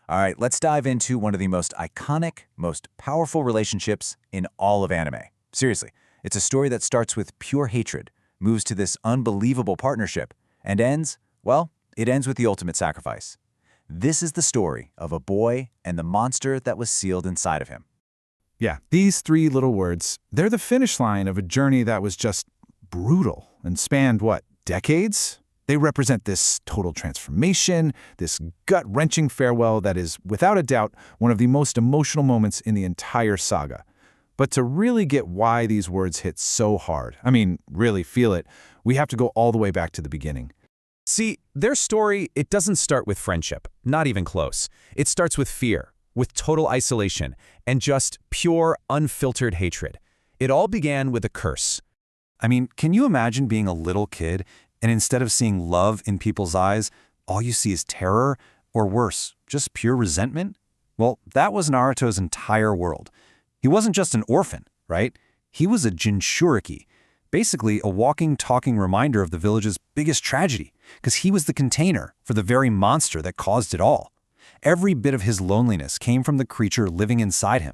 All right, let's dive into one of the most iconic, most powerful relationships in all of anime. Seriously, it's a story that starts with pure hatred, moves to this unbelievable partnership, and ends, well, it ends with the ultimate sacrifice. This is the story of a boy and the monster that was sealed inside of him. Yeah, these three little words, they're the finish line of a journey that was just brutal and spanned, what, decades? They represent this total transformation, this gut-wrenching farewell that is, without a doubt, one of the most emotional moments in the entire saga. But to really get why these words hit so hard, really feel it, we have to go all the way back to the beginning. See, their story, it doesn't start with friendship, not even close. It starts with fear, with total isolation, and just pure, unfiltered hatred. It all began with a curse. Can you imagine being a little kid and instead of seeing love in people's eyes, all you see is terror, or worse, just pure resentment? Well, that was Naruto's entire world. He wasn't just an orphan, right? He was a jinchuriki, basically a walking, talking reminder of the village's biggest tragedy, because he was the container for the very monster that caused it all. Every bit of his loneliness came from the creature living inside him.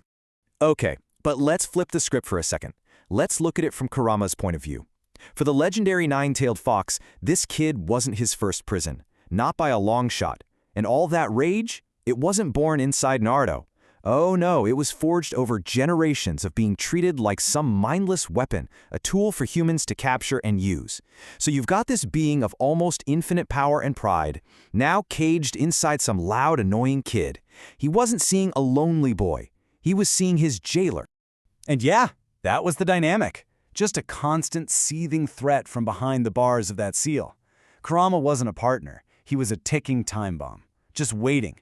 Okay, but let's flip the script for a second. Let's look at it from Kurama's point of view. For the legendary nine-tailed fox, this kid wasn't his first prison, not by a long shot. And all that rage, it wasn't born inside Naruto. Oh no, it was forged over generations of being treated like some mindless weapon, a tool for humans to capture and use. So you've got this being of almost infinite power and pride, now caged inside some loud, annoying kid. He wasn't seeing a lonely boy. He was seeing his jailer. And yeah, that was the dynamic. Just a constant, seething threat from behind the bars of that seal. Kurama wasn't a partner. He was a ticking time bomb. Just waiting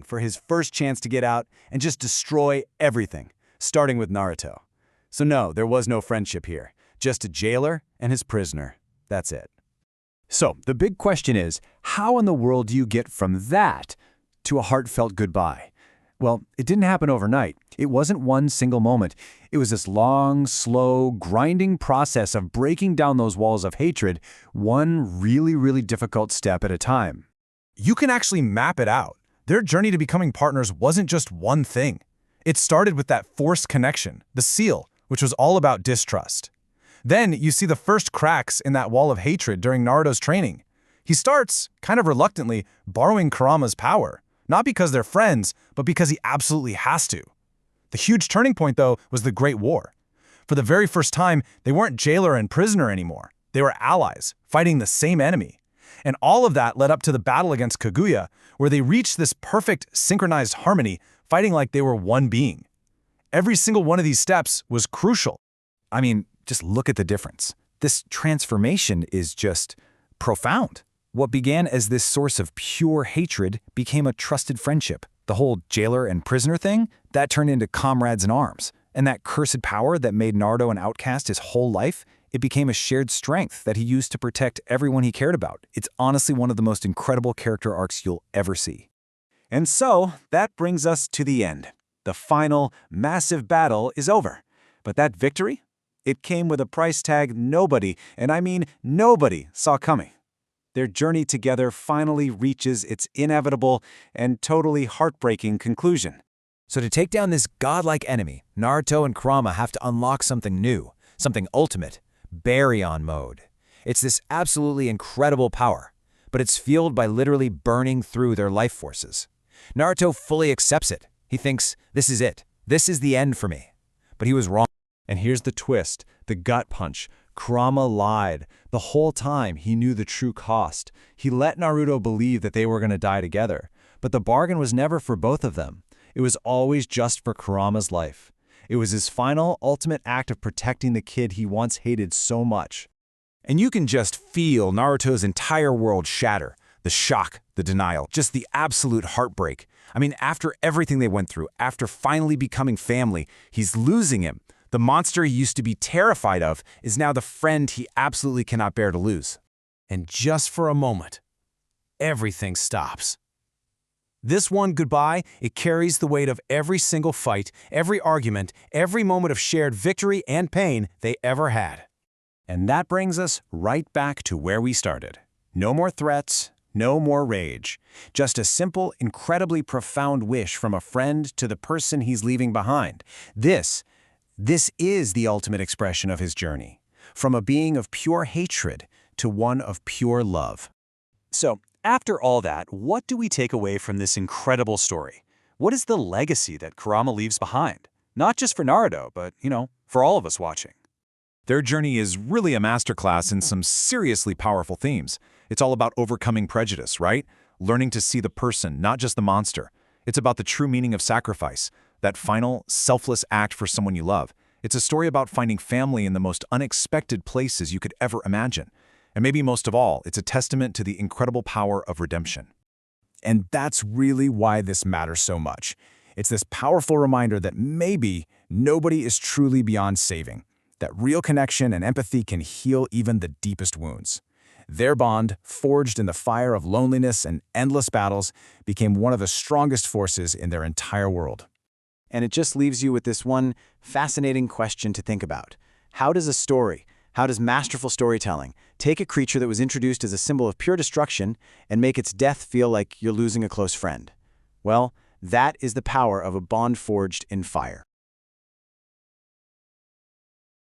for his first chance to get out and just destroy everything, starting with Naruto. So no, there was no friendship here. Just a jailer and his prisoner. That's it. So the big question is, how in the world do you get from that to a heartfelt goodbye? Well, it didn't happen overnight. It wasn't one single moment. It was this long, slow, grinding process of breaking down those walls of hatred, one really, really difficult step at a time. You can actually map it out. Their journey to becoming partners wasn't just one thing. It started with that forced connection, the seal, which was all about distrust. Then you see the first cracks in that wall of hatred during Naruto's training. He starts, kind of reluctantly, borrowing Kurama's power. Not because they're friends, but because he absolutely has to. The huge turning point, though, was the Great War. For the very first time, they weren't jailer and prisoner anymore. They were allies, fighting the same enemy. And all of that led up to the battle against Kaguya, where they reached this perfect, synchronized harmony, fighting like they were one being. Every single one of these steps was crucial. Just look at the difference. This transformation is just profound. What began as this source of pure hatred became a trusted friendship. The whole jailer and prisoner thing, that turned into comrades in arms. And that cursed power that made Naruto an outcast his whole life, it became a shared strength that he used to protect everyone he cared about. It's honestly one of the most incredible character arcs you'll ever see. And so, that brings us to the end. The final, massive battle is over. But that victory? It came with a price tag nobody, and I mean nobody, saw coming. Their journey together finally reaches its inevitable and totally heartbreaking conclusion. So to take down this godlike enemy, Naruto and Kurama have to unlock something new, something ultimate, Baryon mode. It's this absolutely incredible power, but it's fueled by literally burning through their life forces. Naruto fully accepts it. He thinks, this is it. This is the end for me. But he was wrong. And here's the twist, the gut punch. Kurama lied. The whole time, he knew the true cost. He let Naruto believe that they were going to die together. But the bargain was never for both of them. It was always just for Kurama's life. It was his final, ultimate act of protecting the kid he once hated so much. And you can just feel Naruto's entire world shatter. The shock, the denial, just the absolute heartbreak. After everything they went through, after finally becoming family, he's losing him. The monster he used to be terrified of is now the friend he absolutely cannot bear to lose. And just for a moment, everything stops. This one goodbye, it carries the weight of every single fight, every argument, every moment of shared victory and pain they ever had. And that brings us right back to where we started. No more threats, No more rage. Just a simple, incredibly profound wish from a friend to the person he's leaving behind. This is the ultimate expression of his journey. From a being of pure hatred to one of pure love. So, after all that, what do we take away from this incredible story? What is the legacy that Kuraama leaves behind? Not just for Naruto, but, for all of us watching. Their journey is really a masterclass in some seriously powerful themes. It's all about overcoming prejudice, right? Learning to see the person, not just the monster. It's about the true meaning of sacrifice, that final, selfless act for someone you love. It's a story about finding family in the most unexpected places you could ever imagine. And maybe most of all, it's a testament to the incredible power of redemption. And that's really why this matters so much. It's this powerful reminder that maybe nobody is truly beyond saving, that real connection and empathy can heal even the deepest wounds. Their bond, forged in the fire of loneliness and endless battles, became one of the strongest forces in their entire world. And it just leaves you with this one fascinating question to think about. How does masterful storytelling take a creature that was introduced as a symbol of pure destruction and make its death feel like you're losing a close friend? Well, that is the power of a bond forged in fire.